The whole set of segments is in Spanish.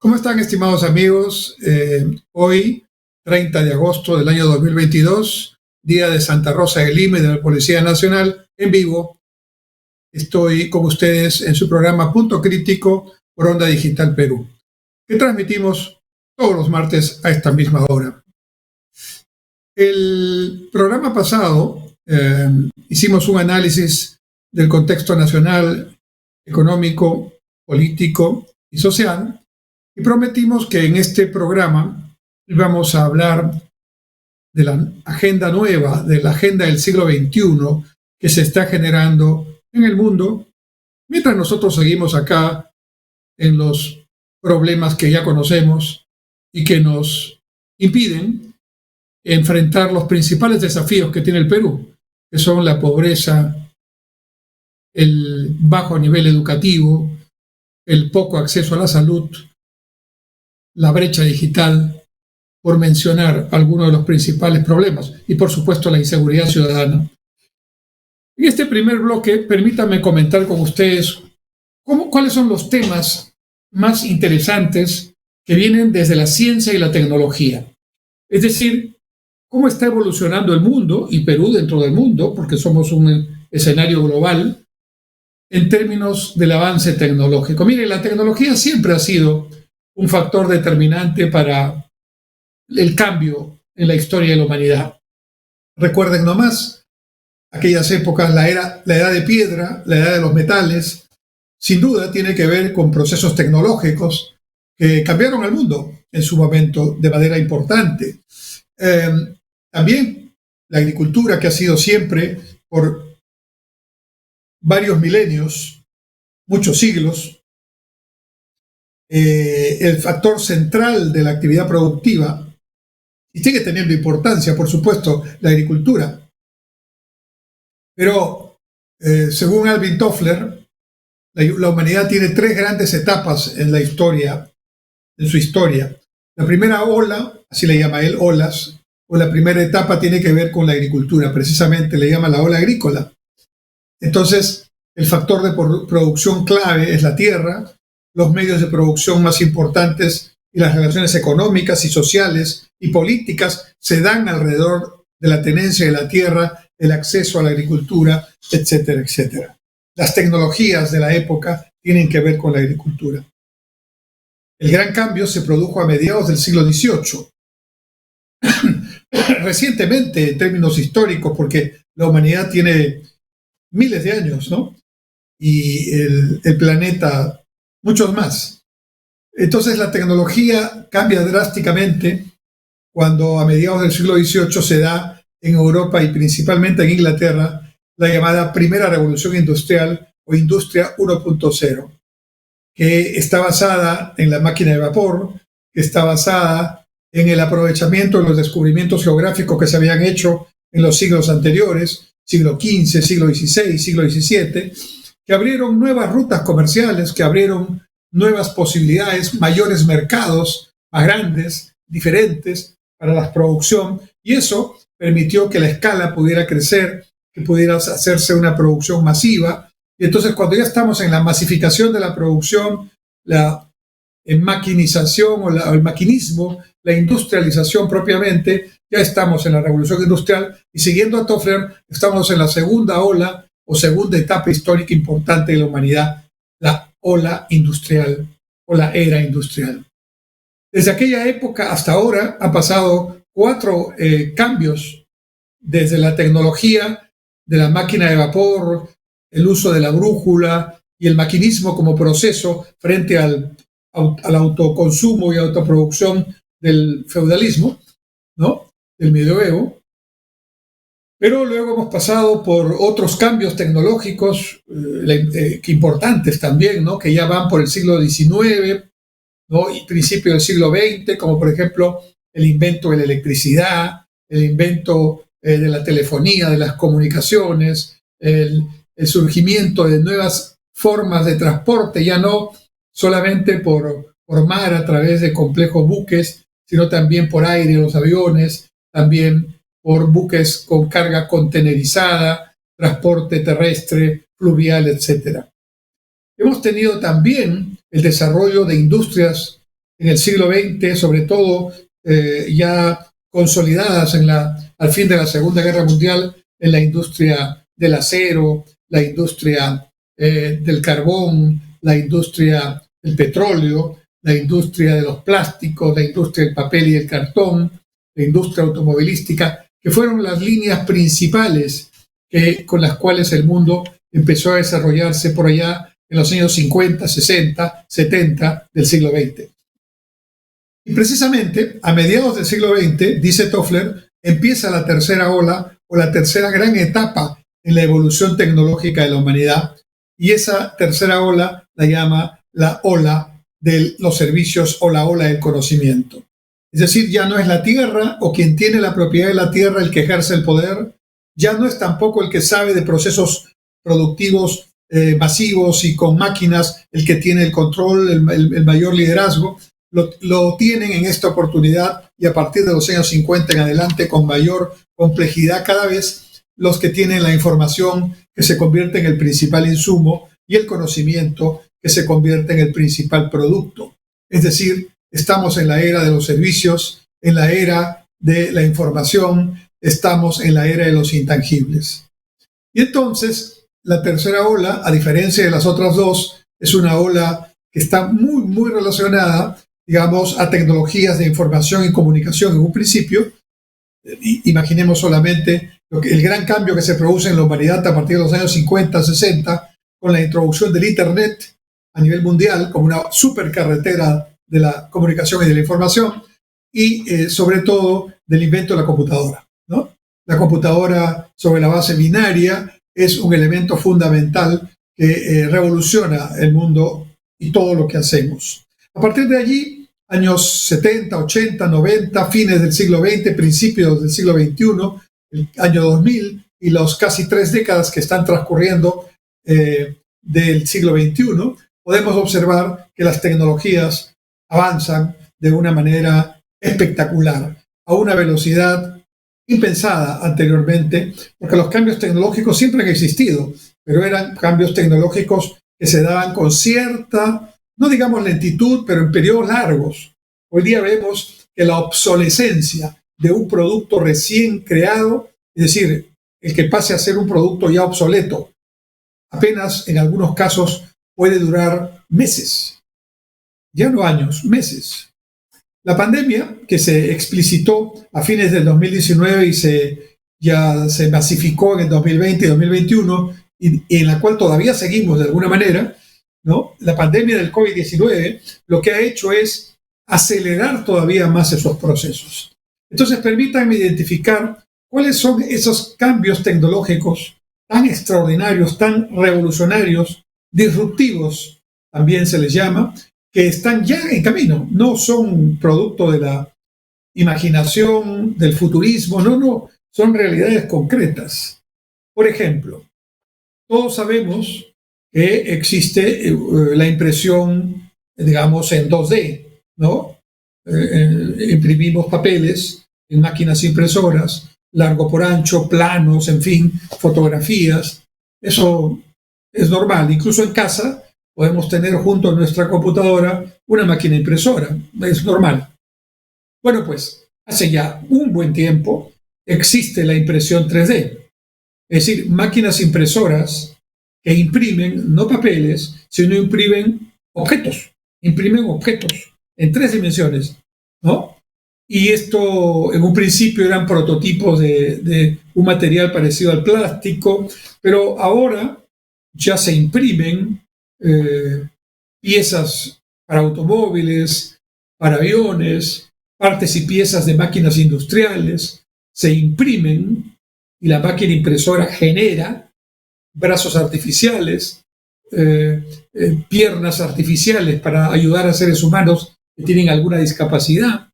¿Cómo están, estimados amigos? Hoy, 30 de agosto del año 2022, día de Santa Rosa de Lima y de la Policía Nacional, en vivo. Estoy con ustedes en su programa Punto Crítico por Onda Digital Perú, que transmitimos todos los martes a esta misma hora. El programa pasado hicimos un análisis del contexto nacional, económico, político y social, y prometimos que en este programa íbamos a hablar de la agenda nueva, de la agenda del siglo XXI que se está generando en el mundo, mientras nosotros seguimos acá en los problemas que ya conocemos y que nos impiden enfrentar los principales desafíos que tiene el Perú, que son la pobreza, el bajo nivel educativo, el poco acceso a la salud, la brecha digital, por mencionar algunos de los principales problemas, y por supuesto la inseguridad ciudadana. En este primer bloque, permítanme comentar con ustedes cuáles son los temas más interesantes que vienen desde la ciencia y la tecnología. Es decir, cómo está evolucionando el mundo, y Perú dentro del mundo, porque somos un escenario global, en términos del avance tecnológico. Mire, la tecnología siempre ha sido un factor determinante para el cambio en la historia de la humanidad. Recuerden nomás aquellas épocas, la edad de piedra, la edad de los metales, sin duda tiene que ver con procesos tecnológicos que cambiaron al mundo en su momento de manera importante. También la agricultura, que ha sido siempre por varios milenios, muchos siglos, el factor central de la actividad productiva, y sigue teniendo importancia, por supuesto, la agricultura. Pero, según Alvin Toffler, la humanidad tiene tres grandes etapas en la historia, en su historia. La primera ola, así le llama él, olas, o la primera etapa tiene que ver con la agricultura, precisamente le llama la ola agrícola. Entonces, el factor de producción clave es la tierra, los medios de producción más importantes y las relaciones económicas y sociales y políticas se dan alrededor de la tenencia de la tierra, el acceso a la agricultura, etcétera, etcétera. Las tecnologías de la época tienen que ver con la agricultura. El gran cambio se produjo a mediados del siglo XVIII. Recientemente, en términos históricos, porque la humanidad tiene miles de años, ¿no? Y el planeta muchos más. Entonces la tecnología cambia drásticamente cuando a mediados del siglo XVIII se da en Europa y principalmente en Inglaterra la llamada Primera Revolución Industrial o Industria 1.0, que está basada en la máquina de vapor, que está basada en el aprovechamiento de los descubrimientos geográficos que se habían hecho en los siglos anteriores, siglo XV, siglo XVI, siglo XVII, que abrieron nuevas rutas comerciales, que abrieron nuevas posibilidades, mayores mercados, más grandes, diferentes para la producción, y eso permitió que la escala pudiera crecer, que pudiera hacerse una producción masiva. Y entonces, cuando ya estamos en la masificación de la producción, la maquinización o el maquinismo, la industrialización propiamente, ya estamos en la revolución industrial, y siguiendo a Toffler, estamos en la segunda ola o segunda etapa histórica importante de la humanidad, la ola industrial o la era industrial. Desde aquella época hasta ahora han pasado 4 cambios, desde la tecnología de la máquina de vapor, el uso de la brújula y el maquinismo como proceso frente al autoconsumo y autoproducción del feudalismo, ¿no? Del medioevo. Pero luego hemos pasado por otros cambios tecnológicos que importantes también, ¿no? Que ya van por el siglo XIX, ¿no? Y principio del siglo XX, como por ejemplo el invento de la electricidad, el invento de la telefonía, de las comunicaciones, el surgimiento de nuevas formas de transporte, ya no solamente por mar a través de complejos buques, sino también por aire, los aviones, también por buques con carga contenerizada, transporte terrestre, fluvial, etc. Hemos tenido también el desarrollo de industrias en el siglo XX, sobre todo ya consolidadas al fin de la Segunda Guerra Mundial en la industria del acero, la industria del carbón, la industria del petróleo, la industria de los plásticos, la industria del papel y el cartón, la industria automovilística, que fueron las líneas principales con las cuales el mundo empezó a desarrollarse por allá en los años 50, 60, 70 del siglo XX. Y precisamente a mediados del siglo XX, dice Toffler, empieza la tercera ola o la tercera gran etapa en la evolución tecnológica de la humanidad, y esa tercera ola la llama la ola de los servicios o la ola del conocimiento. Es decir, ya no es la tierra o quien tiene la propiedad de la tierra el que ejerce el poder, ya no es tampoco el que sabe de procesos productivos masivos y con máquinas el que tiene el control, el mayor liderazgo. Lo tienen en esta oportunidad y a partir de los años 50 en adelante con mayor complejidad cada vez los que tienen la información que se convierte en el principal insumo y el conocimiento que se convierte en el principal producto. Es decir, estamos en la era de los servicios, en la era de la información, estamos en la era de los intangibles. Y entonces, la tercera ola, a diferencia de las otras dos, es una ola que está muy, muy relacionada, digamos, a tecnologías de información y comunicación en un principio. Imaginemos solamente el gran cambio que se produce en la humanidad a partir de los años 50, 60, con la introducción del Internet a nivel mundial como una supercarretera de la comunicación y de la información, y sobre todo del invento de la computadora, ¿no? La computadora sobre la base binaria es un elemento fundamental que revoluciona el mundo y todo lo que hacemos. A partir de allí, años 70, 80, 90, fines del siglo XX, principios del siglo XXI, el año 2000 y las casi 3 décadas que están transcurriendo del siglo XXI, podemos observar que las tecnologías avanzan de una manera espectacular, a una velocidad impensada anteriormente, porque los cambios tecnológicos siempre han existido, pero eran cambios tecnológicos que se daban con cierta, no digamos lentitud, pero en periodos largos. Hoy día vemos que la obsolescencia de un producto recién creado, es decir, el que pase a ser un producto ya obsoleto, apenas en algunos casos puede durar meses, ya no años, meses. La pandemia, que se explicitó a fines del 2019 y ya se masificó en el 2020 y 2021, y en la cual todavía seguimos de alguna manera, ¿no? La pandemia del COVID-19 lo que ha hecho es acelerar todavía más esos procesos. Entonces, permítanme identificar cuáles son esos cambios tecnológicos tan extraordinarios, tan revolucionarios, disruptivos, también se les llama, que están ya en camino, no son producto de la imaginación, del futurismo, no, son realidades concretas. Por ejemplo, todos sabemos que existe la impresión, digamos, en 2D, ¿no? Imprimimos papeles en máquinas impresoras, largo por ancho, planos, en fin, fotografías. Eso es normal. Incluso en casa podemos tener junto a nuestra computadora una máquina impresora. Es normal. Bueno, pues hace ya un buen tiempo existe la impresión 3D. Es decir, máquinas impresoras que imprimen no papeles, sino imprimen objetos en 3 dimensiones, ¿no? Y esto en un principio eran prototipos de un material parecido al plástico, pero ahora ya se imprimen piezas para automóviles, para aviones, partes y piezas de máquinas industriales, se imprimen y la máquina impresora genera brazos artificiales, piernas artificiales para ayudar a seres humanos que tienen alguna discapacidad.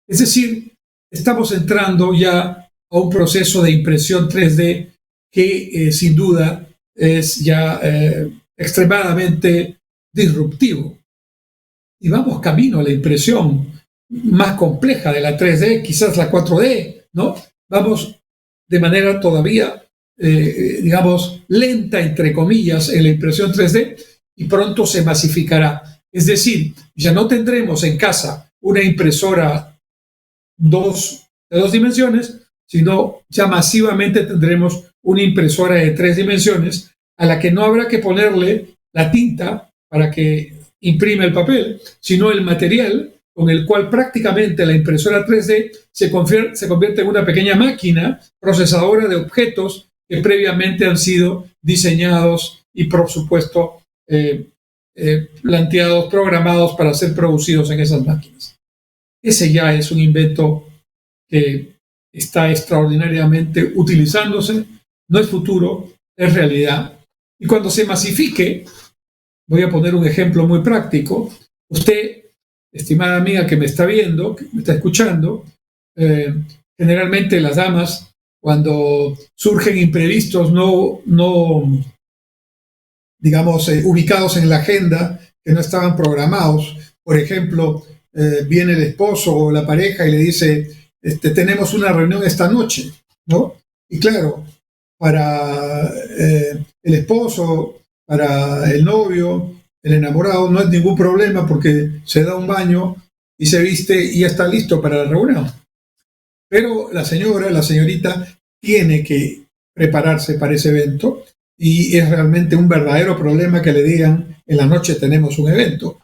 Es decir, estamos entrando ya a un proceso de impresión 3D que sin duda es ya extremadamente disruptivo. Y vamos camino a la impresión más compleja de la 3D, quizás la 4D, ¿no? Vamos de manera todavía, digamos, lenta, entre comillas, en la impresión 3D y pronto se masificará. Es decir, ya no tendremos en casa una impresora de dos dimensiones, sino ya masivamente tendremos una impresora de 3 dimensiones a la que no habrá que ponerle la tinta para que imprime el papel, sino el material con el cual prácticamente la impresora 3D se convierte en una pequeña máquina procesadora de objetos que previamente han sido diseñados y, por supuesto, planteados, programados para ser producidos en esas máquinas. Ese ya es un invento que está extraordinariamente utilizándose, no es futuro, es realidad. Y cuando se masifique, voy a poner un ejemplo muy práctico. Usted, estimada amiga que me está viendo, que me está escuchando, generalmente las damas, cuando surgen imprevistos digamos, ubicados en la agenda, que no estaban programados, por ejemplo, viene el esposo o la pareja y le dice, tenemos una reunión esta noche, ¿no? Y claro, para el esposo, para el novio, el enamorado, no es ningún problema porque se da un baño y se viste y ya está listo para la reunión. Pero la señorita, tiene que prepararse para ese evento y es realmente un verdadero problema que le digan, en la noche tenemos un evento.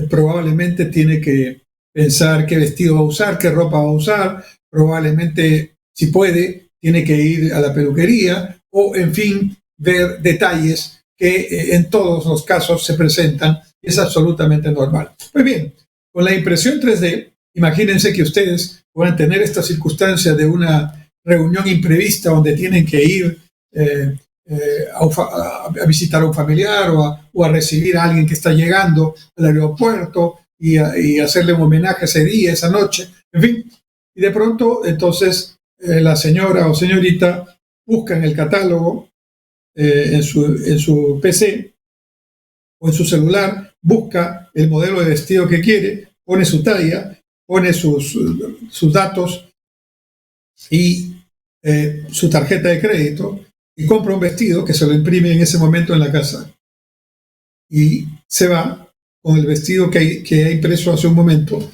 Probablemente tiene que pensar qué vestido va a usar, qué ropa va a usar, probablemente, si puede, tiene que ir a la peluquería o, en fin, ver detalles que en todos los casos se presentan. Es absolutamente normal. Pues bien, con la impresión 3D, imagínense que ustedes puedan tener esta circunstancia de una reunión imprevista donde tienen que ir a visitar a un familiar o a recibir a alguien que está llegando al aeropuerto y hacerle un homenaje ese día, esa noche, en fin. Y de pronto, entonces, la señora o señorita busca en el catálogo, en su PC o en su celular, busca el modelo de vestido que quiere, pone su talla, pone sus datos y su tarjeta de crédito y compra un vestido que se lo imprime en ese momento en la casa. Y se va con el vestido que ha impreso hace un momento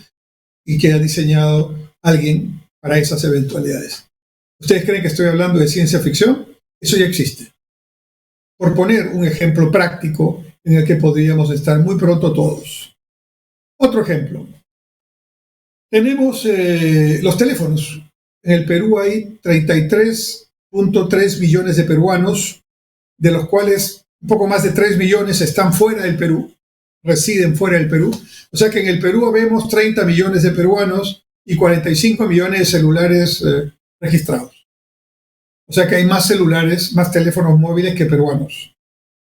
y que ha diseñado alguien para esas eventualidades. ¿Ustedes creen que estoy hablando de ciencia ficción? Eso ya existe. Por poner un ejemplo práctico en el que podríamos estar muy pronto todos. Otro ejemplo. Tenemos los teléfonos. En el Perú hay 33.3 millones de peruanos, de los cuales un poco más de 3 millones están fuera del Perú, residen fuera del Perú. O sea que en el Perú vemos 30 millones de peruanos y 45 millones de celulares registrados. O sea que hay más celulares, más teléfonos móviles que peruanos.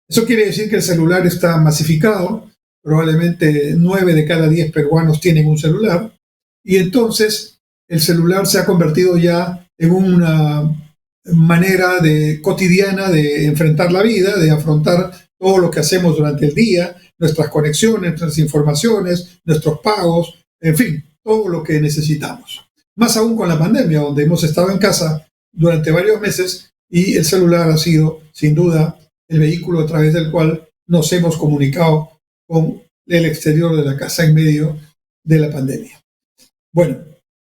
Eso quiere decir que el celular está masificado. Probablemente 9 de cada 10 peruanos tienen un celular. Y entonces el celular se ha convertido ya en una manera cotidiana de enfrentar la vida, de afrontar todo lo que hacemos durante el día, nuestras conexiones, nuestras informaciones, nuestros pagos, en fin, todo lo que necesitamos. Más aún con la pandemia, donde hemos estado en casa durante varios meses y el celular ha sido, sin duda, el vehículo a través del cual nos hemos comunicado con el exterior de la casa en medio de la pandemia. Bueno,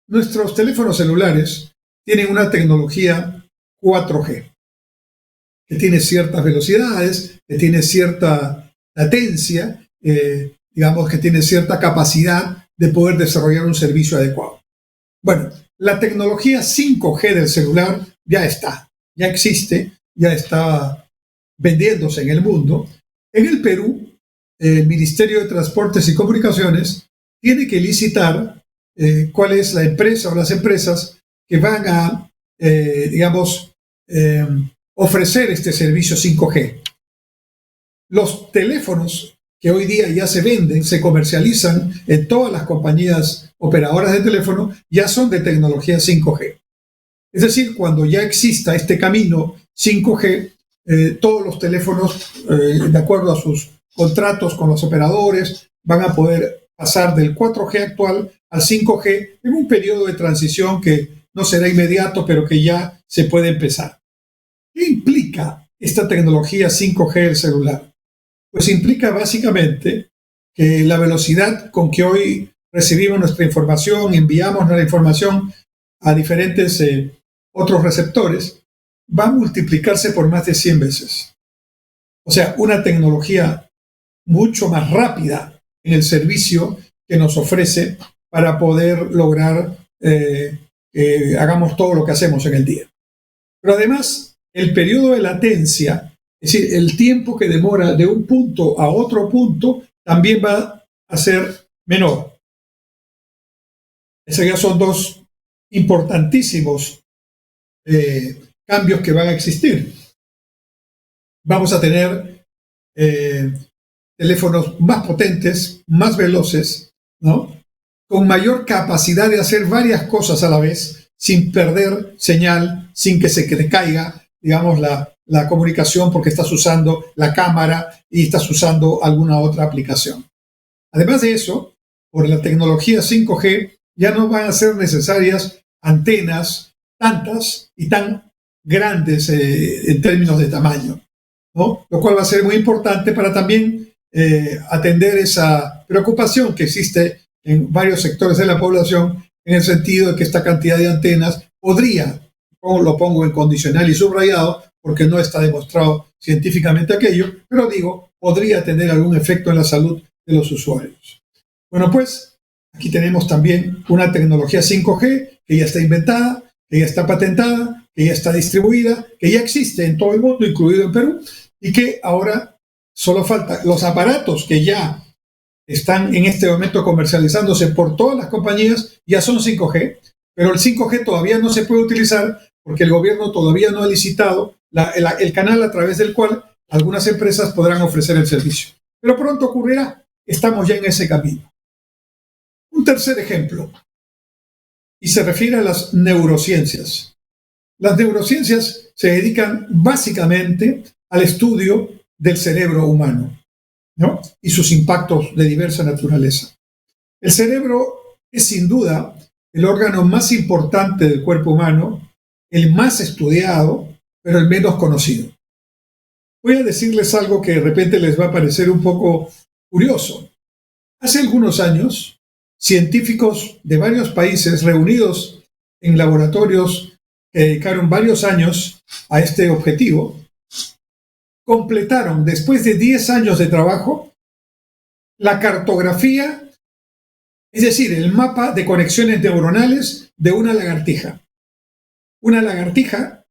nuestros teléfonos celulares tienen una tecnología 4G, que tiene ciertas velocidades, que tiene cierta latencia, digamos que tiene cierta capacidad de poder desarrollar un servicio adecuado. Bueno, la tecnología 5G del celular ya está, ya existe, ya está vendiéndose en el mundo. En el Perú, el Ministerio de Transportes y Comunicaciones tiene que licitar cuál es la empresa o las empresas que van a, ofrecer este servicio 5G. Los teléfonos que hoy día ya se venden, se comercializan en todas las compañías operadoras de teléfono, ya son de tecnología 5G. Es decir, cuando ya exista este camino 5G, todos los teléfonos, de acuerdo a sus contratos con los operadores, van a poder pasar del 4G actual al 5G en un periodo de transición que no será inmediato, pero que ya se puede empezar. ¿Qué implica esta tecnología 5G del celular? Pues implica básicamente que la velocidad con que hoy recibimos nuestra información, enviamos nuestra información a diferentes otros receptores, va a multiplicarse por más de 100 veces. O sea, una tecnología mucho más rápida en el servicio que nos ofrece para poder lograr que hagamos todo lo que hacemos en el día. Pero además, el periodo de latencia, es decir, el tiempo que demora de un punto a otro punto, también va a ser menor. Esos ya son dos importantísimos cambios que van a existir. Vamos a tener teléfonos más potentes, más veloces, ¿no? Con mayor capacidad de hacer varias cosas a la vez, sin perder señal, sin que se caiga, digamos, la comunicación porque estás usando la cámara y estás usando alguna otra aplicación. Además de eso, por la tecnología 5G, ya no van a ser necesarias antenas tantas y tan grandes en términos de tamaño, ¿no? Lo cual va a ser muy importante para también atender esa preocupación que existe en varios sectores de la población en el sentido de que esta cantidad de antenas podría, lo pongo en condicional y subrayado porque no está demostrado científicamente aquello, pero digo, podría tener algún efecto en la salud de los usuarios. Bueno, pues aquí tenemos también una tecnología 5G que ya está inventada, que ya está patentada, que ya está distribuida, que ya existe en todo el mundo, incluido en Perú, y que ahora solo falta los aparatos que ya están en este momento comercializándose por todas las compañías, ya son 5G, pero el 5G todavía no se puede utilizar porque el gobierno todavía no ha licitado el canal a través del cual algunas empresas podrán ofrecer el servicio. Pero pronto ocurrirá, estamos ya en ese camino. Un tercer ejemplo, y se refiere a las neurociencias. Las neurociencias se dedican básicamente al estudio del cerebro humano, ¿no? Y sus impactos de diversa naturaleza. El cerebro es sin duda el órgano más importante del cuerpo humano, el más estudiado, pero el menos conocido. Voy a decirles algo que de repente les va a parecer un poco curioso. Hace algunos años, científicos de varios países reunidos en laboratorios que dedicaron varios años a este objetivo, completaron, después de 10 años de trabajo, la cartografía, es decir, el mapa de conexiones neuronales de una lagartija. Una lagartija,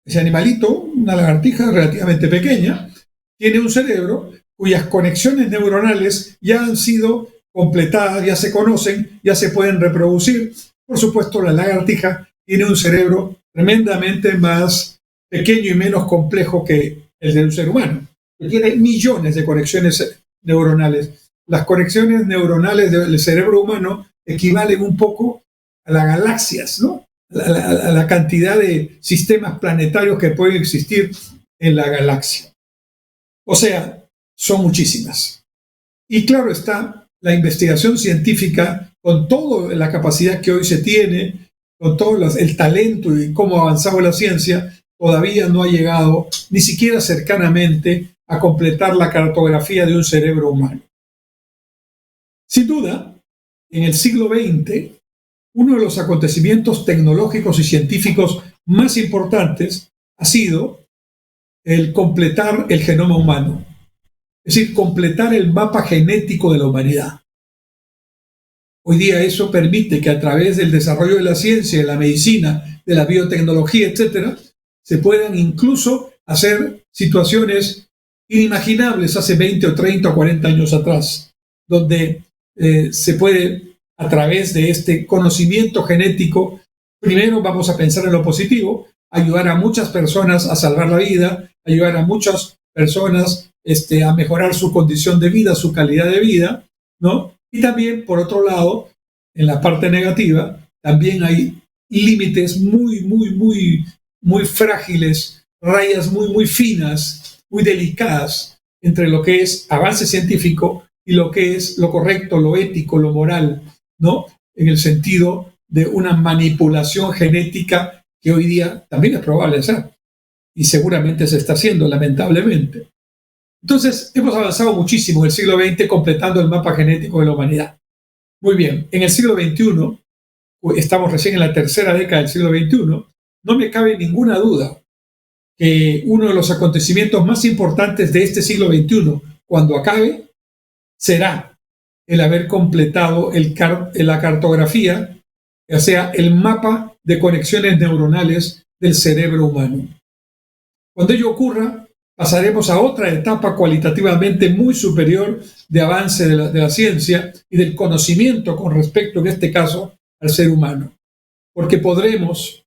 ese animalito, una lagartija relativamente pequeña, tiene un cerebro cuyas conexiones neuronales ya han sido completadas, ya se conocen, ya se pueden reproducir. Por supuesto, la lagartija tiene un cerebro tremendamente más pequeño y menos complejo que el de un ser humano. Tiene millones de conexiones neuronales. Las conexiones neuronales del cerebro humano equivalen un poco a las galaxias, ¿no? A la cantidad de sistemas planetarios que pueden existir en la galaxia. O sea, son muchísimas. Y claro está, la investigación científica, con toda la capacidad que hoy se tiene, con todo el talento y cómo ha avanzado la ciencia, todavía no ha llegado ni siquiera cercanamente a completar la cartografía de un cerebro humano. Sin duda, en el siglo XX, uno de los acontecimientos tecnológicos y científicos más importantes ha sido el completar el genoma humano, es decir, completar el mapa genético de la humanidad. Hoy día eso permite que a través del desarrollo de la ciencia, de la medicina, de la biotecnología, etcétera, se puedan incluso hacer situaciones inimaginables hace 20 o 30 o 40 años atrás, donde se puede, a través de este conocimiento genético, primero vamos a pensar en lo positivo, ayudar a muchas personas a salvar la vida, ayudar a muchas personas a mejorar su condición de vida, su calidad de vida, ¿no? Y también, por otro lado, en la parte negativa, también hay límites muy frágiles, rayas muy finas, muy delicadas entre lo que es avance científico y lo que es lo correcto, lo ético, lo moral, ¿no? En el sentido de una manipulación genética que hoy día también es probable hacer y seguramente se está haciendo, lamentablemente. Entonces, hemos avanzado muchísimo en el siglo XX completando el mapa genético de la humanidad. Muy bien, en el siglo XXI, estamos recién en la tercera década del siglo XXI, no me cabe ninguna duda que uno de los acontecimientos más importantes de este siglo XXI, cuando acabe, será el haber completado la cartografía, o sea, el mapa de conexiones neuronales del cerebro humano. Cuando ello ocurra, pasaremos a otra etapa cualitativamente muy superior de avance de la ciencia y del conocimiento con respecto, en este caso, al ser humano. Porque podremos,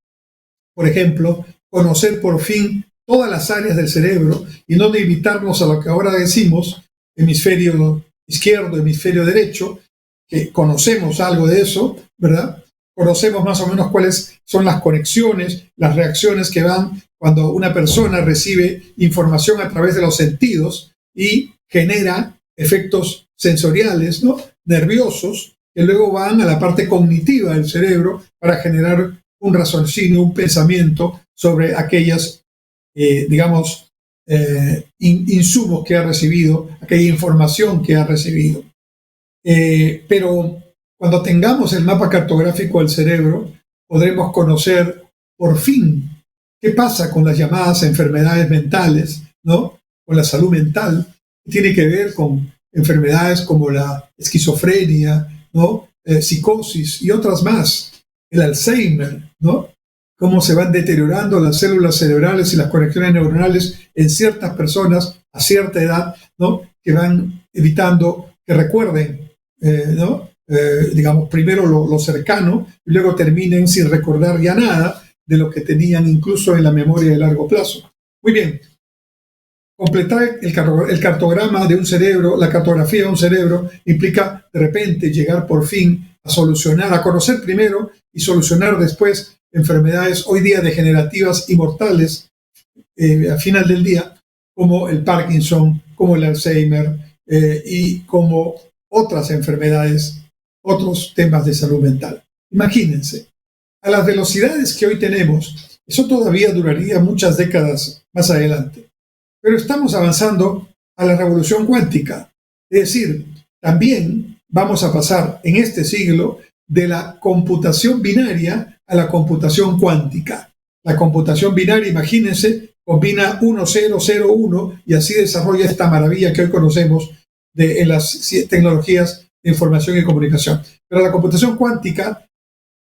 por ejemplo, conocer por fin todas las áreas del cerebro y no limitarnos a lo que ahora decimos hemisferio izquierdo, hemisferio derecho, que conocemos algo de eso, ¿verdad? Conocemos más o menos cuáles son las conexiones, las reacciones que van cuando una persona recibe información a través de los sentidos y genera efectos sensoriales, ¿no?, nerviosos, que luego van a la parte cognitiva del cerebro para generar un raciocinio, un pensamiento sobre aquellas, insumos que ha recibido, aquella información que ha recibido. Pero cuando tengamos el mapa cartográfico del cerebro, podremos conocer por fin qué pasa con las llamadas enfermedades mentales, ¿no?, con la salud mental, que tiene que ver con enfermedades como la esquizofrenia, ¿no?, psicosis y otras más, el Alzheimer, ¿no?, cómo se van deteriorando las células cerebrales y las conexiones neuronales en ciertas personas a cierta edad, ¿no?, que van evitando que recuerden, primero lo cercano y luego terminen sin recordar ya nada de lo que tenían incluso en la memoria de largo plazo. Muy bien, completar el cartograma de un cerebro, la cartografía de un cerebro, implica de repente llegar por fin a solucionar, a conocer primero y solucionar después enfermedades hoy día degenerativas y mortales al final del día, como el Parkinson, como el Alzheimer y como otras enfermedades, otros temas de salud mental. Imagínense, a las velocidades que hoy tenemos, eso todavía duraría muchas décadas más adelante. Pero estamos avanzando a la revolución cuántica. Es decir, también vamos a pasar en este siglo de la computación binaria a la computación cuántica. La computación binaria, imagínense, combina 1, 0, 0, 1 y así desarrolla esta maravilla que hoy conocemos en las tecnologías de información y comunicación. Pero la computación cuántica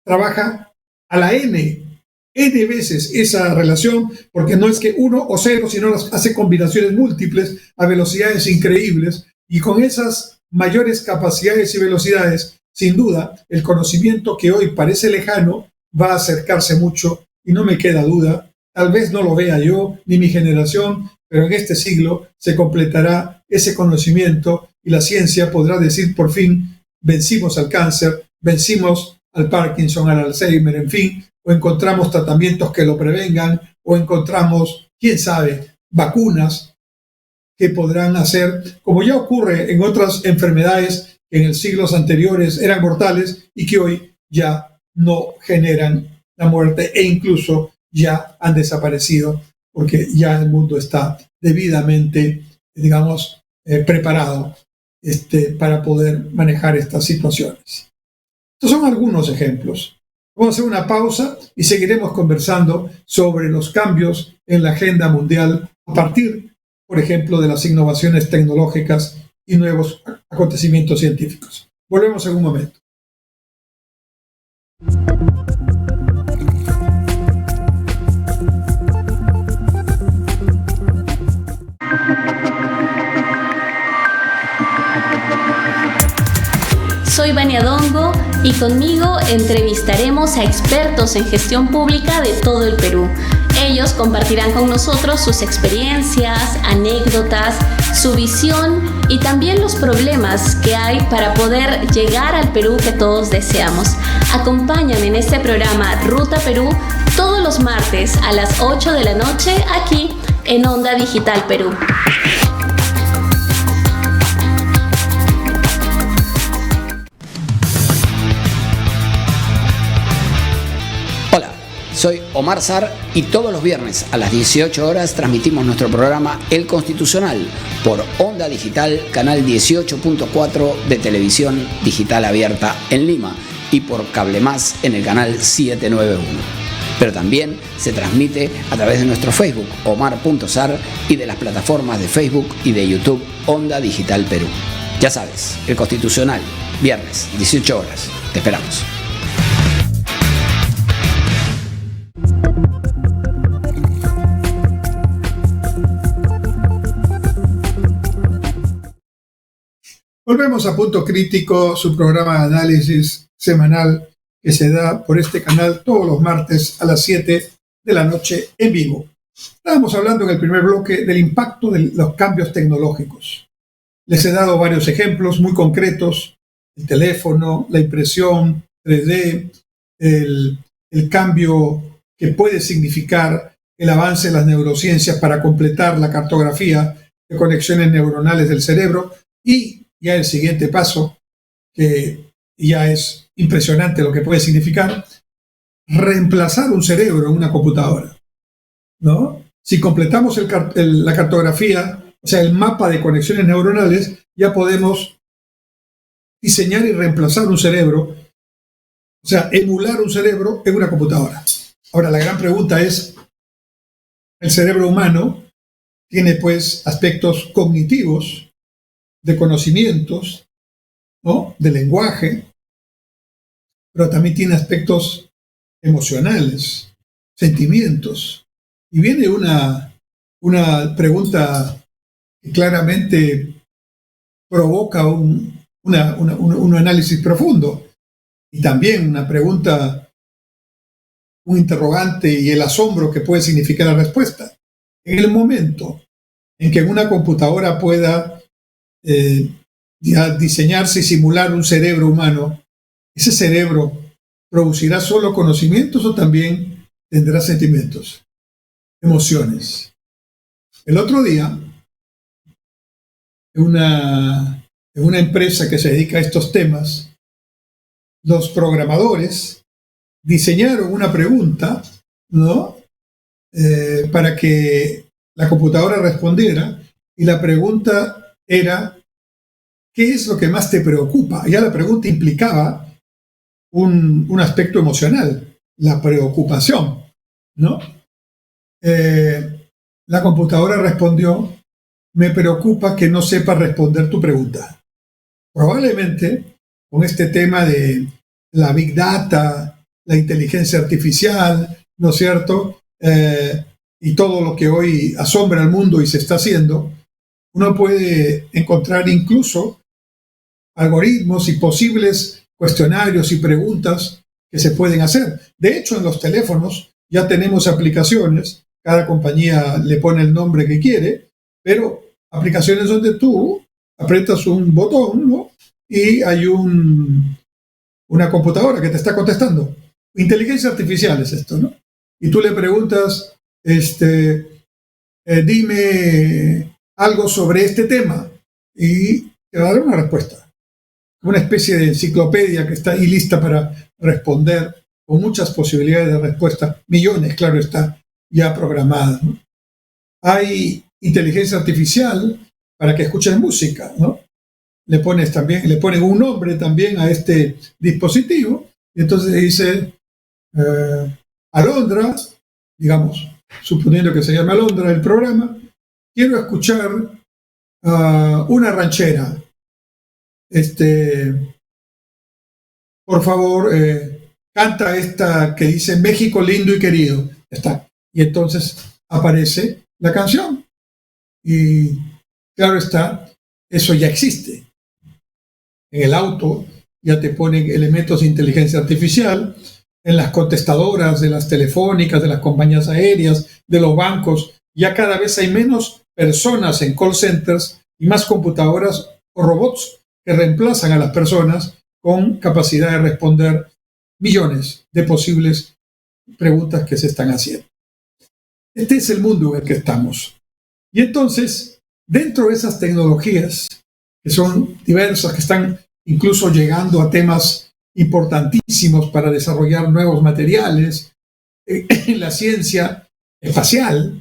trabaja a la n veces esa relación, porque no es que 1 o 0, sino hace combinaciones múltiples a velocidades increíbles, y con esas mayores capacidades y velocidades, sin duda, el conocimiento que hoy parece lejano va a acercarse mucho, y no me queda duda, tal vez no lo vea yo ni mi generación, pero en este siglo se completará ese conocimiento y la ciencia podrá decir por fin, vencimos al cáncer, vencimos al Parkinson, al Alzheimer, en fin, o encontramos tratamientos que lo prevengan, o encontramos, quién sabe, vacunas que podrán hacer, como ya ocurre en otras enfermedades que en siglos anteriores eran mortales y que hoy ya no generan la muerte e incluso ya han desaparecido porque ya el mundo está debidamente, preparado para poder manejar estas situaciones. Estos son algunos ejemplos. Vamos a hacer una pausa y seguiremos conversando sobre los cambios en la agenda mundial a partir, por ejemplo, de las innovaciones tecnológicas y nuevos acontecimientos científicos. Volvemos en un momento. Soy Vania Dongo y conmigo entrevistaremos a expertos en gestión pública de todo el Perú. Ellos compartirán con nosotros sus experiencias, anécdotas, su visión y también los problemas que hay para poder llegar al Perú que todos deseamos. Acompáñame en este programa Ruta Perú todos los martes a las 8 de la noche aquí en Onda Digital Perú. Soy Omar Sar y todos los viernes a las 18 horas transmitimos nuestro programa El Constitucional por Onda Digital, canal 18.4 de televisión digital abierta en Lima y por Cable Más en el canal 791. Pero también se transmite a través de nuestro Facebook, Omar.Sar, y de las plataformas de Facebook y de YouTube Onda Digital Perú. Ya sabes, El Constitucional, viernes, 18 horas. Te esperamos. Volvemos a Punto Crítico, su programa de análisis semanal que se da por este canal todos los martes a las 7 de la noche en vivo. Estábamos hablando en el primer bloque del impacto de los cambios tecnológicos. Les he dado varios ejemplos muy concretos: el teléfono, la impresión 3D, el cambio que puede significar el avance de las neurociencias para completar la cartografía de conexiones neuronales del cerebro, y ya el siguiente paso, que ya es impresionante lo que puede significar, reemplazar un cerebro en una computadora, ¿no? Si completamos la cartografía, o sea, el mapa de conexiones neuronales, ya podemos diseñar y reemplazar un cerebro, o sea, emular un cerebro en una computadora. Ahora, la gran pregunta es, el cerebro humano tiene pues aspectos cognitivos, de conocimientos, ¿no?, de lenguaje, pero también tiene aspectos emocionales, sentimientos. Y viene una pregunta que claramente provoca un análisis profundo, y también una pregunta, un interrogante y el asombro que puede significar la respuesta. En el momento en que una computadora pueda ya diseñarse y simular un cerebro humano, ¿ese cerebro producirá solo conocimientos o también tendrá sentimientos, emociones? El otro día, en una empresa que se dedica a estos temas, los programadores diseñaron una pregunta, ¿no?, para que la computadora respondiera, y la pregunta era: ¿qué es lo que más te preocupa? Ya la pregunta implicaba un aspecto emocional, la preocupación, ¿no? La computadora respondió: me preocupa que no sepa responder tu pregunta. Probablemente con este tema de la Big Data, la inteligencia artificial, ¿no es cierto?, y todo lo que hoy asombra al mundo y se está haciendo, uno puede encontrar incluso algoritmos y posibles cuestionarios y preguntas que se pueden hacer. De hecho, en los teléfonos ya tenemos aplicaciones, cada compañía le pone el nombre que quiere, pero aplicaciones donde tú aprietas un botón, ¿no?, y hay una computadora que te está contestando. Inteligencia artificial es esto, ¿no? Y tú le preguntas, dime algo sobre este tema, y te va a dar una respuesta. Una especie de enciclopedia que está ahí lista para responder, con muchas posibilidades de respuesta, millones, claro está, ya programadas, ¿no? Hay inteligencia artificial para que escuches música, ¿no? Le ponen un nombre también a este dispositivo, y entonces dice, Alondra, digamos, suponiendo que se llame Alondra el programa, quiero escuchar una ranchera. Por favor, canta esta que dice México lindo y querido. Ya está. Y entonces aparece la canción. Y claro está, eso ya existe. En el auto ya te ponen elementos de inteligencia artificial, en las contestadoras de las telefónicas, de las compañías aéreas, de los bancos. Ya cada vez hay menos personas en call centers y más computadoras o robots que reemplazan a las personas con capacidad de responder millones de posibles preguntas que se están haciendo. Este es el mundo en el que estamos. Y entonces, dentro de esas tecnologías, que son diversas, que están incluso llegando a temas importantísimos para desarrollar nuevos materiales, en la ciencia espacial,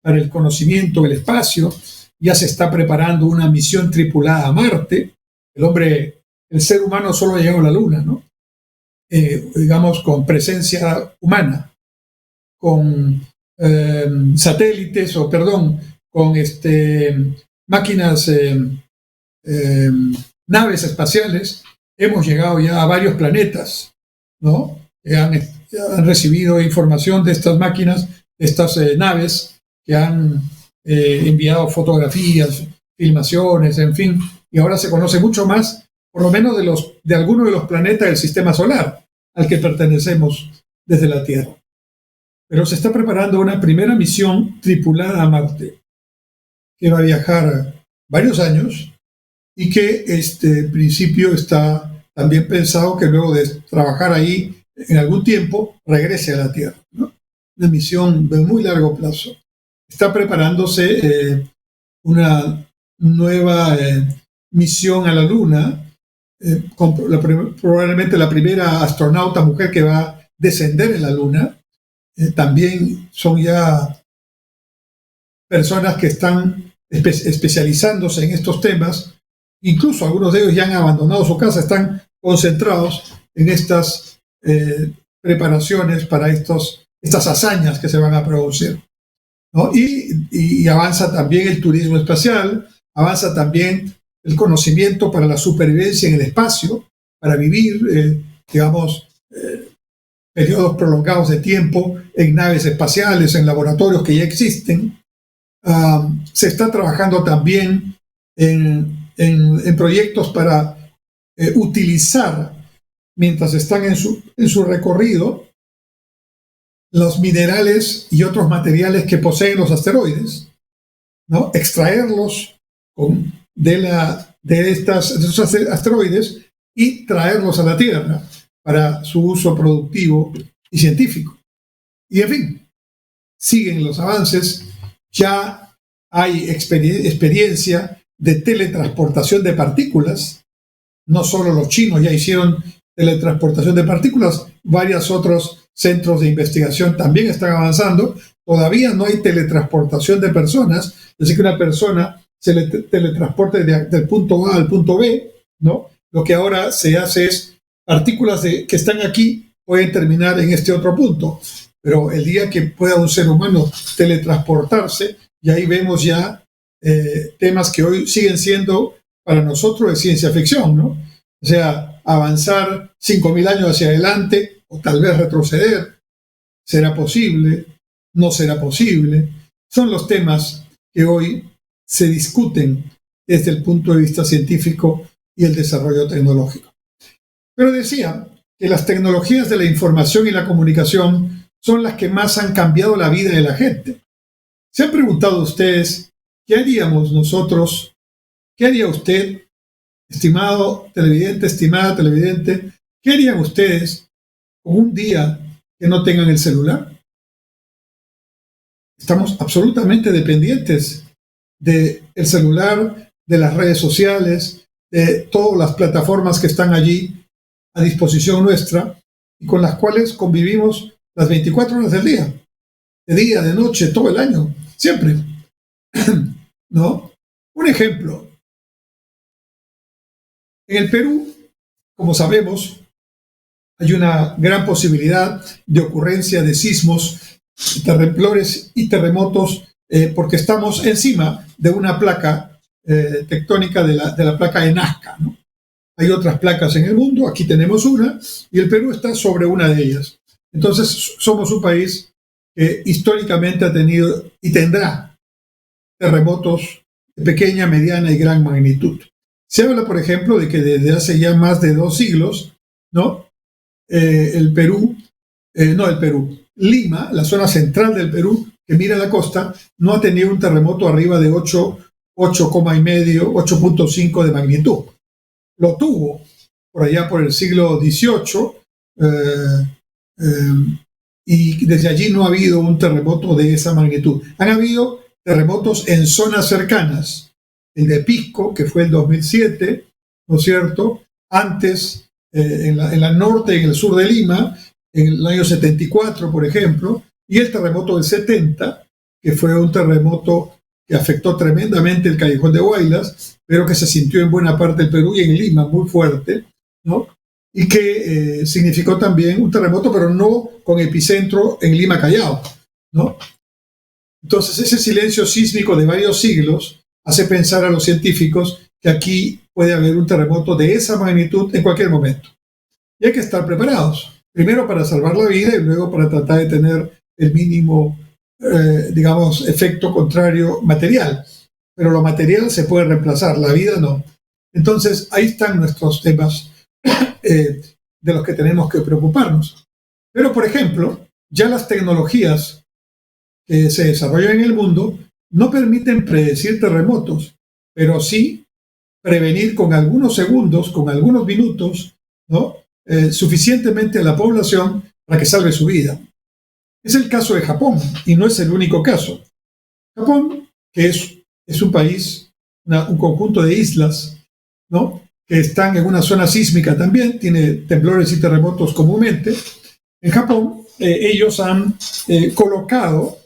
para el conocimiento del espacio. Ya se está preparando una misión tripulada a Marte. El ser humano solo ha llegado a la Luna, ¿no? Digamos, con presencia humana, con satélites, con máquinas, naves espaciales. Hemos llegado ya a varios planetas, ¿no? Que han recibido información de estas máquinas, de estas naves, que han enviado fotografías, filmaciones, en fin, y ahora se conoce mucho más, por lo menos de algunos de los planetas del sistema solar al que pertenecemos desde la Tierra. Pero se está preparando una primera misión tripulada a Marte, que va a viajar varios años y que en principio está también pensado que luego de trabajar ahí en algún tiempo regrese a la Tierra, ¿no? Una misión de muy largo plazo. Está preparándose una nueva misión a la Luna, probablemente la primera astronauta mujer que va a descender en la Luna. También son ya personas que están especializándose en estos temas. Incluso algunos de ellos ya han abandonado su casa, están concentrados en estas preparaciones para estas hazañas que se van a producir, ¿no? Y avanza también el turismo espacial, avanza también el conocimiento para la supervivencia en el espacio, para vivir, periodos prolongados de tiempo en naves espaciales, en laboratorios que ya existen. Se está trabajando también en proyectos para utilizar, mientras están en su recorrido, los minerales y otros materiales que poseen los asteroides, ¿no? Extraerlos de estos asteroides y traerlos a la Tierra para su uso productivo y científico. Y en fin, siguen los avances. Ya hay experiencia de teletransportación de partículas. No solo los chinos ya hicieron teletransportación de partículas, varios otros centros de investigación también están avanzando. Todavía no hay teletransportación de personas, es decir, que una persona se le teletransporte del punto A al punto B, ¿no? Lo que ahora se hace es partículas que están aquí pueden terminar en este otro punto, pero el día que pueda un ser humano teletransportarse, y ahí vemos ya temas que hoy siguen siendo para nosotros de ciencia ficción, ¿no? O sea, avanzar 5.000 años hacia adelante o tal vez retroceder. ¿Será posible? ¿No será posible? Son los temas que hoy se discuten desde el punto de vista científico y el desarrollo tecnológico. Pero decía que las tecnologías de la información y la comunicación son las que más han cambiado la vida de la gente. ¿Se han preguntado ustedes qué haríamos nosotros? ¿Qué haría usted, estimado televidente, estimada televidente? ¿Qué harían ustedes con un día que no tengan el celular? Estamos absolutamente dependientes del celular, de las redes sociales, de todas las plataformas que están allí a disposición nuestra y con las cuales convivimos las 24 horas del día, de día, de noche, todo el año, siempre. ¿No? Un ejemplo. En el Perú, como sabemos, hay una gran posibilidad de ocurrencia de sismos, temblores y terremotos porque estamos encima de una placa tectónica de la placa de Nazca, ¿no? Hay otras placas en el mundo, aquí tenemos una, y el Perú está sobre una de ellas. Entonces, somos un país que históricamente ha tenido y tendrá terremotos de pequeña, mediana y gran magnitud. Se habla, por ejemplo, de que desde hace ya más de 2 siglos, ¿no? Lima, la zona central del Perú, que mira la costa, no ha tenido un terremoto arriba de 8,5 de magnitud. Lo tuvo por allá por el siglo XVIII y desde allí no ha habido un terremoto de esa magnitud. Han habido terremotos en zonas cercanas, el de Pisco, que fue el 2007, ¿no es cierto? Antes, en la norte y en el sur de Lima, en el año 74, por ejemplo, y el terremoto del 70, que fue un terremoto que afectó tremendamente el Callejón de Huaylas, pero que se sintió en buena parte del Perú y en Lima muy fuerte, ¿no? Y que significó también un terremoto, pero no con epicentro en Lima, Callao, ¿no? Entonces, ese silencio sísmico de varios siglos hace pensar a los científicos que aquí puede haber un terremoto de esa magnitud en cualquier momento. Y hay que estar preparados, primero para salvar la vida y luego para tratar de tener el mínimo, digamos, efecto contrario material. Pero lo material se puede reemplazar, la vida no. Entonces, ahí están nuestros temas de los que tenemos que preocuparnos. Pero, por ejemplo, ya las tecnologías que se desarrollan en el mundo no permiten predecir terremotos, pero sí prevenir con algunos segundos, con algunos minutos, ¿no? Suficientemente a la población para que salve su vida. Es el caso de Japón y no es el único caso. Japón, que es un país, un conjunto de islas, ¿no? Que están en una zona sísmica también, tiene temblores y terremotos comúnmente. En Japón, ellos han colocado,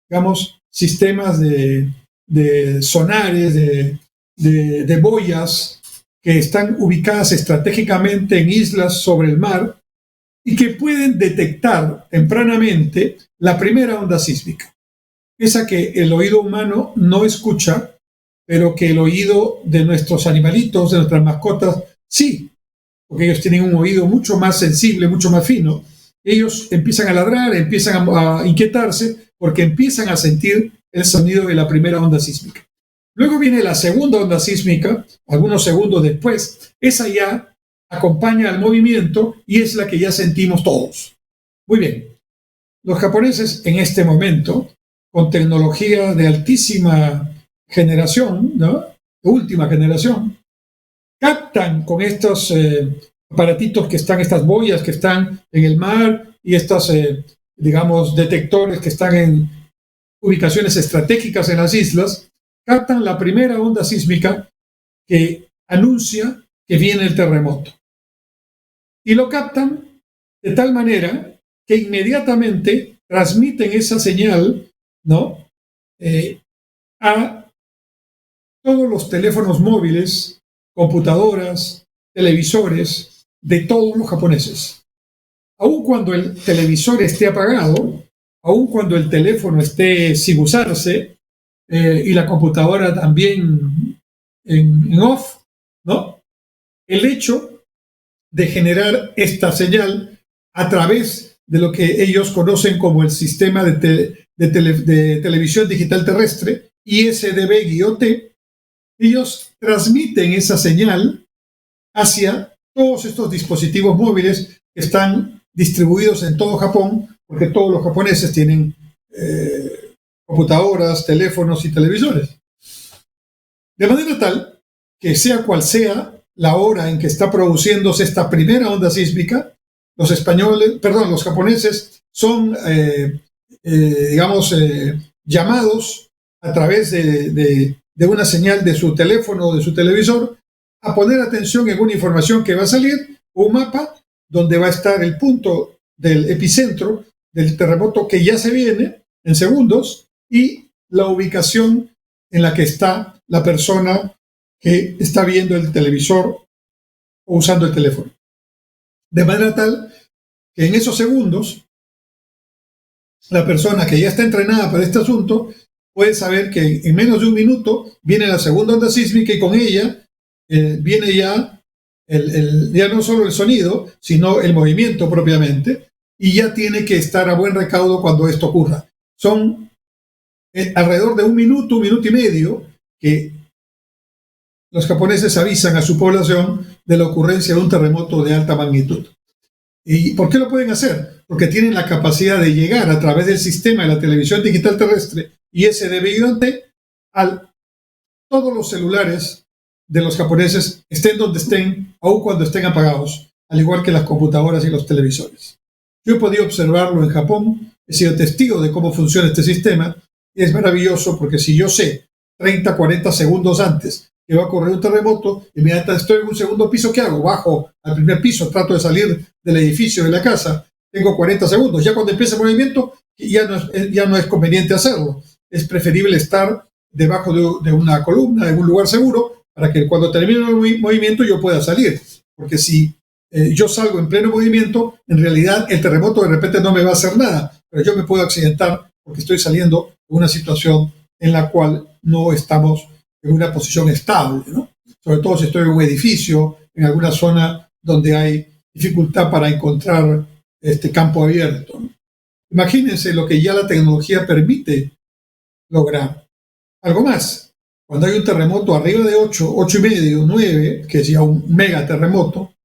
digamos, sistemas de sonares, de boyas que están ubicadas estratégicamente en islas sobre el mar y que pueden detectar tempranamente la primera onda sísmica, esa que el oído humano no escucha, pero que el oído de nuestros animalitos, de nuestras mascotas, sí, porque ellos tienen un oído mucho más sensible, mucho más fino. Ellos empiezan a ladrar, empiezan a inquietarse, porque empiezan a sentir el sonido de la primera onda sísmica. Luego viene la segunda onda sísmica, algunos segundos después. Esa ya acompaña al movimiento y es la que ya sentimos todos. Muy bien. Los japoneses en este momento, con tecnología de altísima generación, ¿no? De última generación, captan con estos aparatitos que están, estas boyas que están en el mar y estos, digamos, detectores que están en ubicaciones estratégicas en las islas, captan la primera onda sísmica que anuncia que viene el terremoto. Y lo captan de tal manera que inmediatamente transmiten esa señal, ¿no? A todos los teléfonos móviles, computadoras, televisores de todos los japoneses. Aun cuando el televisor esté apagado, aun cuando el teléfono esté sin usarse y la computadora también en off, ¿no? El hecho de generar esta señal a través de lo que ellos conocen como el sistema de televisión digital terrestre, ISDB-T, ellos transmiten esa señal hacia todos estos dispositivos móviles que están distribuidos en todo Japón, porque todos los japoneses tienen computadoras, teléfonos y televisores. De manera tal que sea cual sea la hora en que está produciéndose esta primera onda sísmica, los japoneses son, llamados a través de una señal de su teléfono o de su televisor a poner atención en una información que va a salir, un mapa donde va a estar el punto del epicentro del terremoto que ya se viene en segundos y la ubicación en la que está la persona que está viendo el televisor o usando el teléfono. De manera tal que en esos segundos la persona que ya está entrenada para este asunto puede saber que en menos de un minuto viene la segunda onda sísmica y con ella viene ya ya no solo el sonido, sino el movimiento propiamente, y ya tiene que estar a buen recaudo cuando esto ocurra. Son alrededor de un minuto y medio que los japoneses avisan a su población de la ocurrencia de un terremoto de alta magnitud. ¿Y por qué lo pueden hacer? Porque tienen la capacidad de llegar a través del sistema de la televisión digital terrestre ISDB-T a todos los celulares de los japoneses, estén donde estén, aun cuando estén apagados, al igual que las computadoras y los televisores. Yo he podido observarlo en Japón, he sido testigo de cómo funciona este sistema, y es maravilloso porque si yo sé 30, 40 segundos antes que va a ocurrir un terremoto, inmediatamente estoy en un segundo piso, ¿qué hago? Bajo al primer piso, trato de salir del edificio, de la casa, tengo 40 segundos. Ya cuando empieza el movimiento, ya no es conveniente hacerlo. Es preferible estar debajo de una columna, en un lugar seguro, para que cuando termine el movimiento yo pueda salir. Porque si yo salgo en pleno movimiento, en realidad el terremoto de repente no me va a hacer nada, pero yo me puedo accidentar porque estoy saliendo de una situación en la cual no estamos en una posición estable, ¿no? Sobre todo si estoy en un edificio, en alguna zona donde hay dificultad para encontrar campo abierto, ¿no? Imagínense lo que ya la tecnología permite lograr. Algo más, cuando hay un terremoto arriba de 8, 8,5, 9, que es ya un mega terremoto,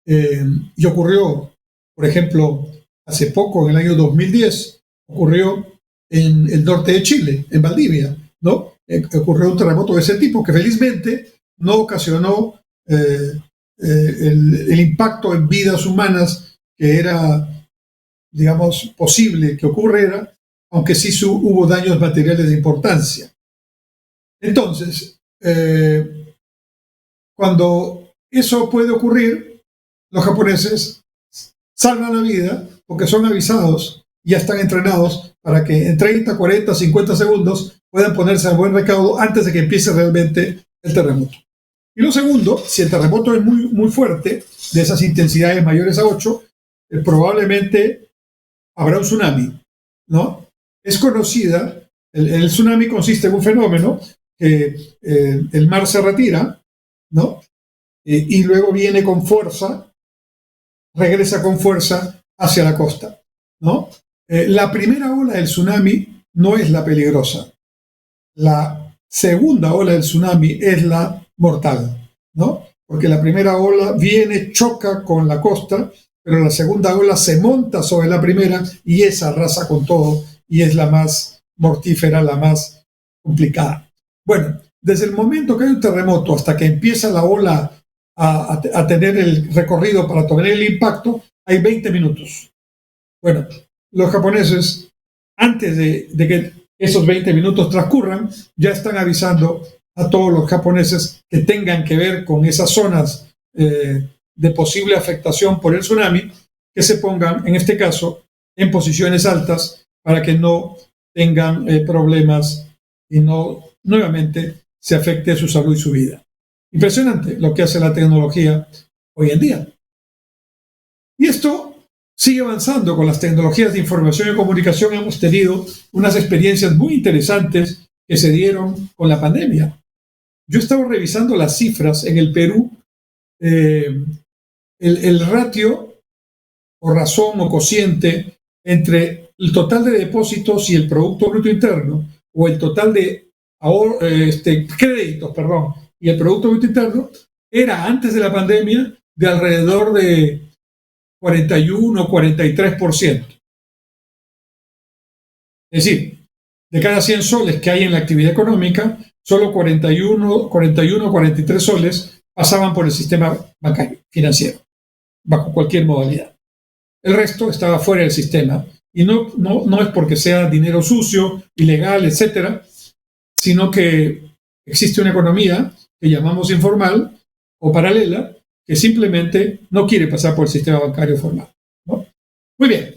y ocurrió, por ejemplo, hace poco, en el año 2010, ocurrió en el norte de Chile, en Valdivia, ¿no? Ocurrió un terremoto de ese tipo que felizmente no ocasionó el impacto en vidas humanas que era, digamos, posible que ocurriera, aunque sí hubo daños materiales de importancia. Entonces, cuando eso puede ocurrir, los japoneses salvan la vida porque son avisados y ya están entrenados para que en 30, 40, 50 segundos puedan ponerse a buen recaudo antes de que empiece realmente el terremoto. Y lo segundo, si el terremoto es muy, muy fuerte, de esas intensidades mayores a 8, probablemente habrá un tsunami, ¿no? Es conocida, el tsunami consiste en un fenómeno que el mar se retira, ¿no? Y luego viene con fuerza, regresa con fuerza hacia la costa, ¿no? La primera ola del tsunami no es la peligrosa. La segunda ola del tsunami es la mortal, ¿no? Porque la primera ola viene, choca con la costa, pero la segunda ola se monta sobre la primera y esa arrasa con todo y es la más mortífera, la más complicada. Bueno, desde el momento que hay un terremoto hasta que empieza la ola a tener el recorrido para tener el impacto, hay 20 minutos. Bueno, los japoneses, antes de que esos 20 minutos transcurran, ya están avisando a todos los japoneses que tengan que ver con esas zonas de posible afectación por el tsunami, que se pongan, en este caso, en posiciones altas para que no tengan problemas y no nuevamente se afecte su salud y su vida. Impresionante lo que hace la tecnología hoy en día. Y esto sigue avanzando con las tecnologías de información y comunicación. Hemos tenido unas experiencias muy interesantes que se dieron con la pandemia. Yo estaba revisando las cifras en el Perú. El ratio o razón o cociente entre el total de depósitos y el Producto Bruto Interno, o el total de créditos, y el Producto Bruto Interno, era antes de la pandemia de alrededor de 41 o 43%. Es decir, de cada 100 soles que hay en la actividad económica, solo 41 o 43 soles pasaban por el sistema bancario, financiero, bajo cualquier modalidad. El resto estaba fuera del sistema. Y no es porque sea dinero sucio, ilegal, etcétera, sino que existe una economía que llamamos informal o paralela, que simplemente no quiere pasar por el sistema bancario formal, ¿no? Muy bien.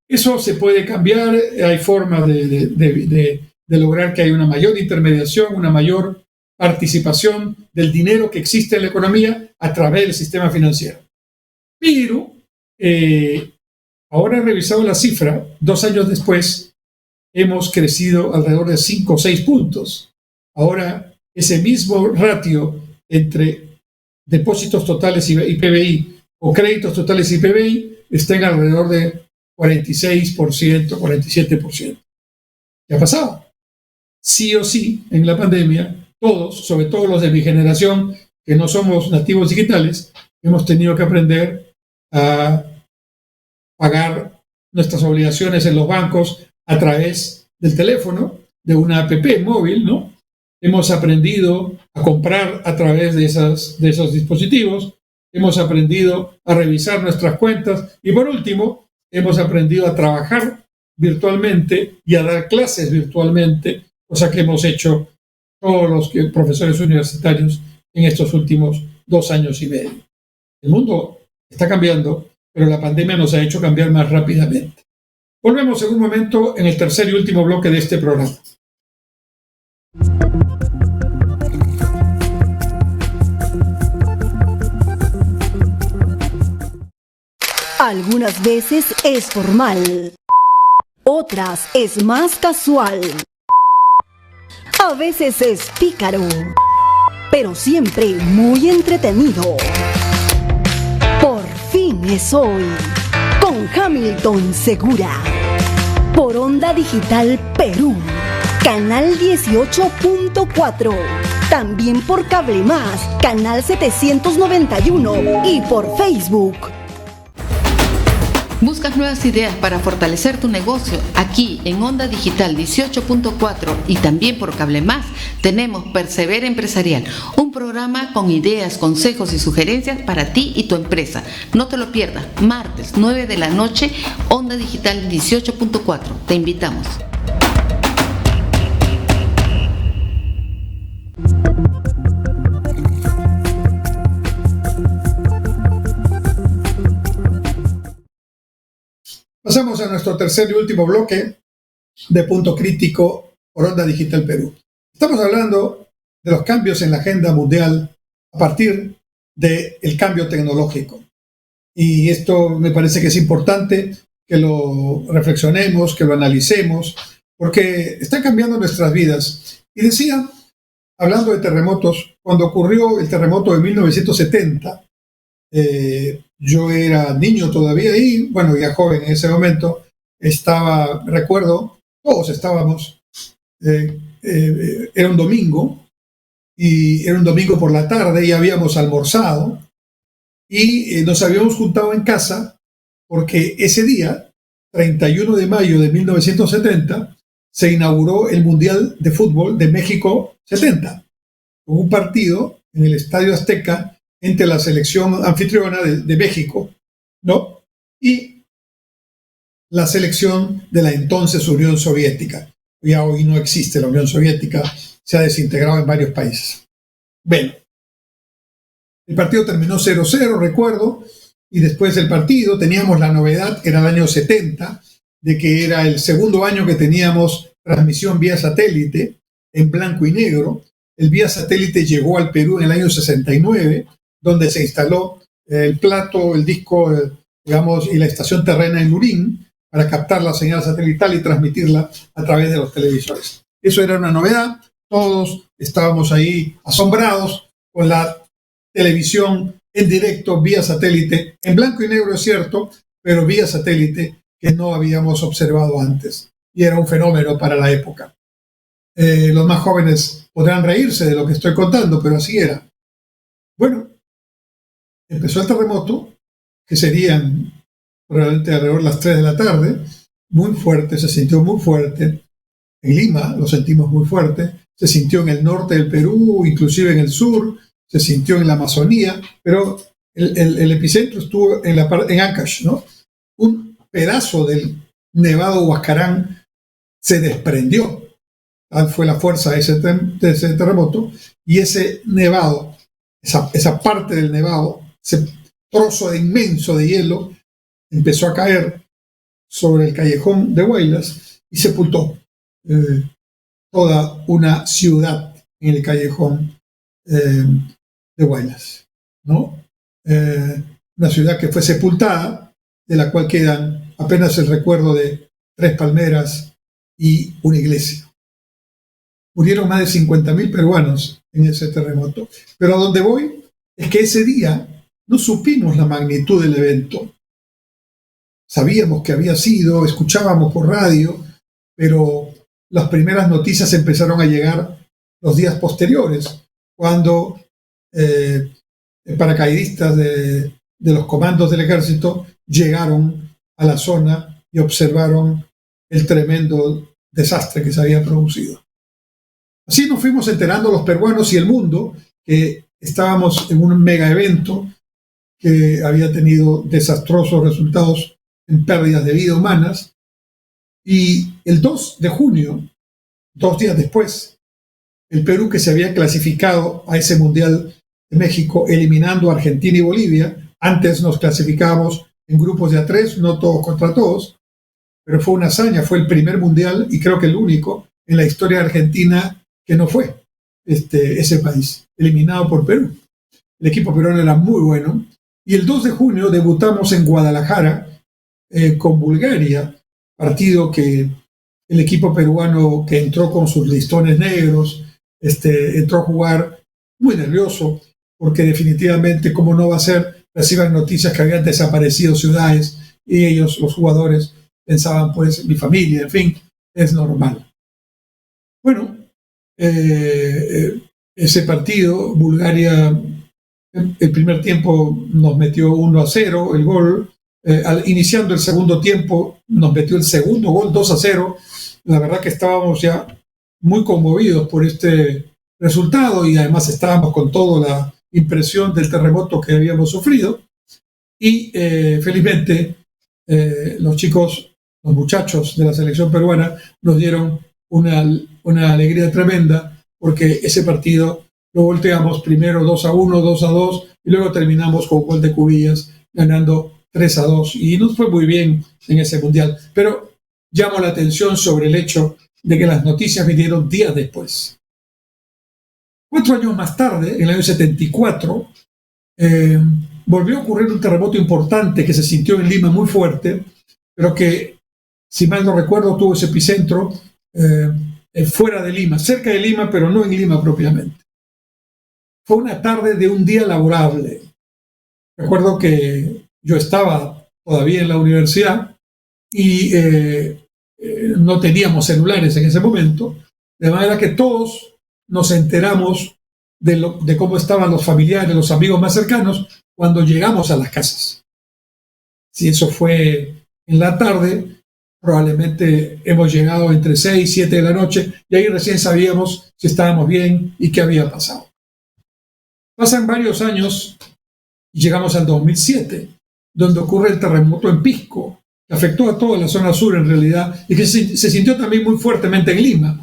Eso se puede cambiar. Hay formas de lograr que haya una mayor intermediación, una mayor participación del dinero que existe en la economía a través del sistema financiero. Pero ahora he revisado la cifra, 2 años después hemos crecido alrededor de 5 o 6 puntos. Ahora ese mismo ratio entre depósitos totales y PBI o créditos totales y PBI está en alrededor de 46%, 47%. ¿Qué ha pasado? Sí o sí, en la pandemia, todos, sobre todo los de mi generación, que no somos nativos digitales, hemos tenido que aprender a pagar nuestras obligaciones en los bancos a través del teléfono, de una app móvil, ¿no? Hemos aprendido a comprar a través de esos dispositivos, hemos aprendido a revisar nuestras cuentas y, por último, hemos aprendido a trabajar virtualmente y a dar clases virtualmente, cosa que hemos hecho todos los profesores universitarios en estos últimos 2 años y medio. El mundo está cambiando, pero la pandemia nos ha hecho cambiar más rápidamente. Volvemos en un momento en el tercer y último bloque de este programa. Algunas veces es formal, otras es más casual, a veces es pícaro, pero siempre muy entretenido. Por fin es hoy, con Hamilton Segura, por Onda Digital Perú, canal 18.4, también por Cable Más, canal 791 y por Facebook. ¿Buscas nuevas ideas para fortalecer tu negocio? Aquí en Onda Digital 18.4 y también por Cable Más tenemos Persevera Empresarial, un programa con ideas, consejos y sugerencias para ti y tu empresa. No te lo pierdas, martes 9 de la noche, Onda Digital 18.4. Te invitamos. Pasamos a nuestro tercer y último bloque de Punto Crítico por Onda Digital Perú. Estamos hablando de los cambios en la agenda mundial a partir del cambio tecnológico. Y esto me parece que es importante que lo reflexionemos, que lo analicemos, porque están cambiando nuestras vidas. Y decía, hablando de terremotos, cuando ocurrió el terremoto de 1970, yo era niño todavía y, bueno, ya joven en ese momento, recuerdo, todos estábamos, era un domingo, y era un domingo por la tarde y habíamos almorzado y nos habíamos juntado en casa porque ese día, 31 de mayo de 1970, se inauguró el Mundial de Fútbol de México 70, con un partido en el Estadio Azteca entre la selección anfitriona de México, ¿no? Y la selección de la entonces Unión Soviética. Ya hoy no existe la Unión Soviética, se ha desintegrado en varios países. Bueno, el partido terminó 0-0, recuerdo, y después del partido teníamos la novedad, que era el año 70, de que era el segundo año que teníamos transmisión vía satélite en blanco y negro. El vía satélite llegó al Perú en el año 69, donde se instaló el plato, el disco, digamos, y la estación terrena en Lurín para captar la señal satelital y transmitirla a través de los televisores. Eso era una novedad. Todos estábamos ahí asombrados con la televisión en directo, vía satélite, en blanco y negro es cierto, pero vía satélite que no habíamos observado antes. Y era un fenómeno para la época. Los más jóvenes podrán reírse de lo que estoy contando, pero así era. Bueno, empezó el terremoto, que serían probablemente alrededor de las 3 de la tarde, muy fuerte, se sintió muy fuerte. En Lima lo sentimos muy fuerte, se sintió en el norte del Perú, inclusive en el sur, se sintió en la Amazonía, pero el epicentro estuvo en Ancash, ¿no? Un pedazo del Nevado Huascarán se desprendió. Tal fue la fuerza de ese terremoto, y ese nevado, esa parte del nevado, ese trozo inmenso de hielo, empezó a caer sobre el callejón de Huaylas y sepultó toda una ciudad en el callejón de Huaylas, ¿no? Una ciudad que fue sepultada, de la cual quedan apenas el recuerdo de 3 palmeras y una iglesia. Murieron más de 50.000 peruanos en ese terremoto. Pero a donde voy es que ese día no supimos la magnitud del evento. Sabíamos que había sido, escuchábamos por radio, pero las primeras noticias empezaron a llegar los días posteriores, cuando paracaidistas de los comandos del ejército llegaron a la zona y observaron el tremendo desastre que se había producido. Así nos fuimos enterando los peruanos y el mundo que estábamos en un mega evento que había tenido desastrosos resultados en pérdidas de vida humanas. Y el 2 de junio, 2 días después, el Perú, que se había clasificado a ese Mundial de México eliminando a Argentina y Bolivia. Antes nos clasificábamos en grupos de A3, no todos contra todos, pero fue una hazaña, fue el primer Mundial y creo que el único en la historia de Argentina que no fue ese país, eliminado por Perú. El equipo peruano era muy bueno. Y el 2 de junio debutamos en Guadalajara con Bulgaria, partido que el equipo peruano que entró con sus listones negros, entró a jugar muy nervioso, porque definitivamente, como no va a ser, reciban noticias que habían desaparecido ciudades y ellos, los jugadores, pensaban, pues, mi familia, en fin, es normal. Bueno, ese partido, Bulgaria, el primer tiempo nos metió 1-0 el gol. Iniciando el segundo tiempo, nos metió el segundo gol, 2-0. La verdad que estábamos ya muy conmovidos por este resultado y además estábamos con toda la impresión del terremoto que habíamos sufrido. Y felizmente los muchachos de la selección peruana nos dieron una alegría tremenda, porque ese partido lo volteamos primero 2-1, 2-2 y luego terminamos con gol de Cubillas ganando 3-2 y nos fue muy bien en ese mundial. Pero llamo la atención sobre el hecho de que las noticias vinieron días después. 4 años más tarde, en el año 74, volvió a ocurrir un terremoto importante que se sintió en Lima muy fuerte, pero que, si mal no recuerdo, tuvo ese epicentro fuera de Lima, cerca de Lima, pero no en Lima propiamente. Fue una tarde de un día laborable. Recuerdo que yo estaba todavía en la universidad y no teníamos celulares en ese momento, de manera que todos nos enteramos de cómo estaban los familiares, los amigos más cercanos, cuando llegamos a las casas. Si eso fue en la tarde, probablemente hemos llegado entre 6 y 7 de la noche y ahí recién sabíamos si estábamos bien y qué había pasado. Pasan varios años y llegamos al 2007, donde ocurre el terremoto en Pisco, que afectó a toda la zona sur en realidad y que se sintió también muy fuertemente en Lima.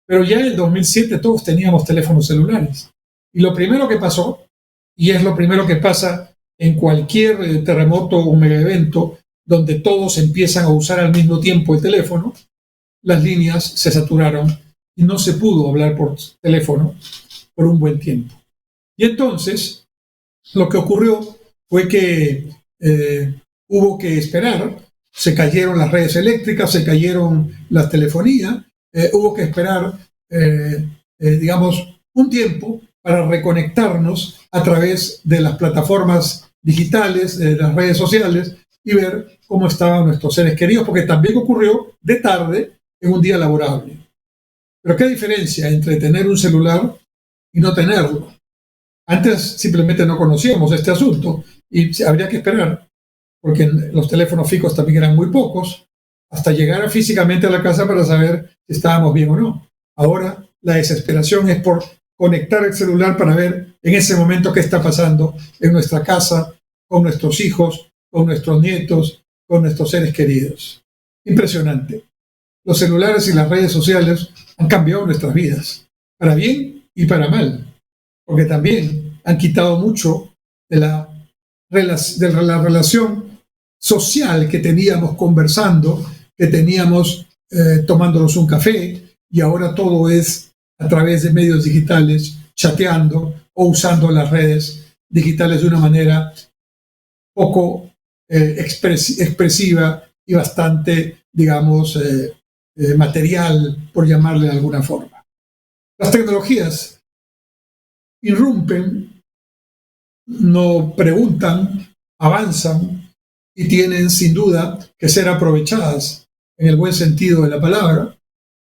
Pero ya en el 2007 todos teníamos teléfonos celulares. Y lo primero que pasó, y es lo primero que pasa en cualquier terremoto o mega evento, donde todos empiezan a usar al mismo tiempo el teléfono, las líneas se saturaron y no se pudo hablar por teléfono por un buen tiempo. Y entonces, lo que ocurrió fue que hubo que esperar, se cayeron las redes eléctricas, se cayeron las telefonías, hubo que esperar, digamos, un tiempo para reconectarnos a través de las plataformas digitales, de las redes sociales y ver cómo estaban nuestros seres queridos, porque también ocurrió de tarde en un día laborable. Pero ¿qué diferencia entre tener un celular y no tenerlo? Antes simplemente no conocíamos este asunto y habría que esperar, porque los teléfonos fijos también eran muy pocos, hasta llegar físicamente a la casa para saber si estábamos bien o no. Ahora la desesperación es por conectar el celular para ver en ese momento qué está pasando en nuestra casa, con nuestros hijos, con nuestros nietos, con nuestros seres queridos. Impresionante. Los celulares y las redes sociales han cambiado nuestras vidas, para bien y para mal, porque también han quitado mucho de la relación social que teníamos conversando, que teníamos tomándonos un café, y ahora todo es a través de medios digitales, chateando o usando las redes digitales de una manera poco expresiva y bastante, digamos, material, por llamarle de alguna forma. Las tecnologías irrumpen, no preguntan, avanzan y tienen sin duda que ser aprovechadas en el buen sentido de la palabra,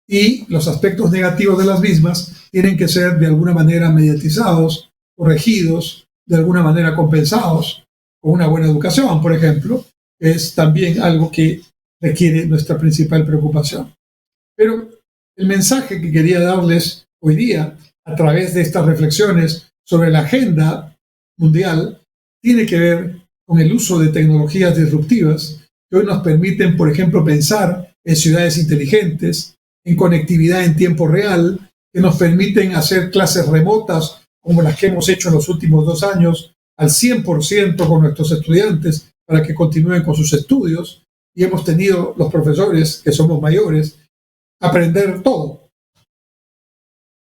y los aspectos negativos de las mismas tienen que ser de alguna manera mediatizados, corregidos, de alguna manera compensados con una buena educación, por ejemplo, es también algo que requiere nuestra principal preocupación. Pero el mensaje que quería darles hoy día a través de estas reflexiones sobre la agenda mundial tiene que ver con el uso de tecnologías disruptivas que hoy nos permiten, por ejemplo, pensar en ciudades inteligentes, en conectividad en tiempo real, que nos permiten hacer clases remotas como las que hemos hecho en los últimos 2 años, al 100% con nuestros estudiantes para que continúen con sus estudios. Y hemos tenido los profesores, que somos mayores, aprender todo.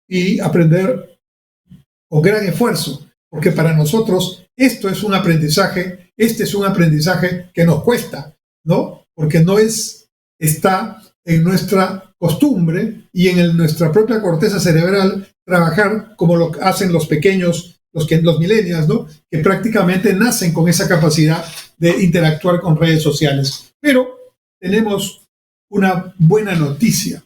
Y aprender con gran esfuerzo, porque para nosotros este es un aprendizaje que nos cuesta, ¿no? Porque no está en nuestra costumbre y en nuestra propia corteza cerebral trabajar como lo hacen los pequeños, los millennials, ¿no? Que prácticamente nacen con esa capacidad de interactuar con redes sociales. Pero tenemos una buena noticia.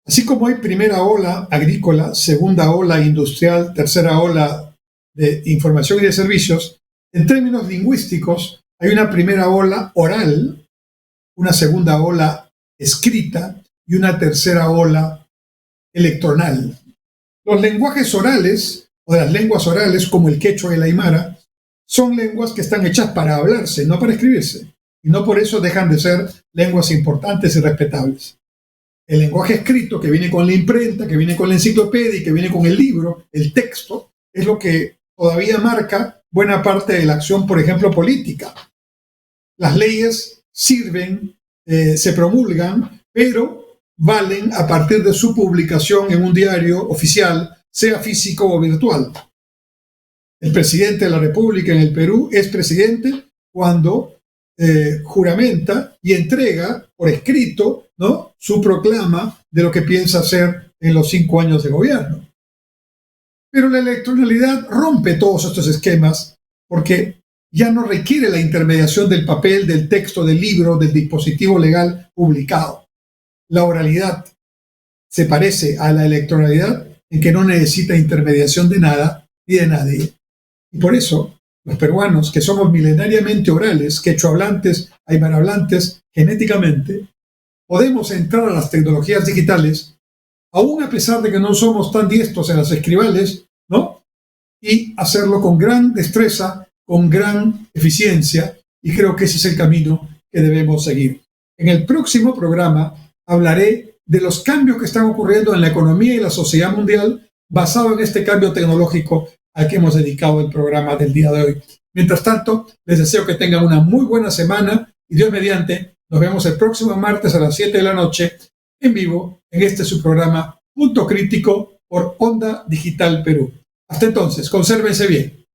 Así como hay primera ola agrícola, segunda ola industrial, tercera ola de información y de servicios, en términos lingüísticos hay una primera ola oral, una segunda ola escrita y una tercera ola electoral. Los lenguajes orales, o las lenguas orales, como el quechua y el aymara, son lenguas que están hechas para hablarse, no para escribirse, y no por eso dejan de ser lenguas importantes y respetables. El lenguaje escrito, que viene con la imprenta, que viene con la enciclopedia y que viene con el libro, el texto, es lo que todavía marca buena parte de la acción, por ejemplo, política. Las leyes sirven, se promulgan, pero valen a partir de su publicación en un diario oficial, sea físico o virtual. El presidente de la República en el Perú es presidente cuando juramenta y entrega por escrito, ¿no?, su proclama de lo que piensa hacer en los 5 años de gobierno. Pero la electoralidad rompe todos estos esquemas porque ya no requiere la intermediación del papel, del texto, del libro, del dispositivo legal publicado. La oralidad se parece a la electoralidad en que no necesita intermediación de nada ni de nadie. Y por eso los peruanos, que somos milenariamente orales, quechohablantes, aymarahablantes, genéticamente, podemos entrar a las tecnologías digitales, aún a pesar de que no somos tan diestros en las escribales, ¿no? Y hacerlo con gran destreza, con gran eficiencia, y creo que ese es el camino que debemos seguir. En el próximo programa hablaré de los cambios que están ocurriendo en la economía y la sociedad mundial basado en este cambio tecnológico al que hemos dedicado el programa del día de hoy. Mientras tanto, les deseo que tengan una muy buena semana y Dios mediante, nos vemos el próximo martes a las 7 de la noche en vivo en este su programa Punto Crítico por Onda Digital Perú. Hasta entonces, consérvense bien.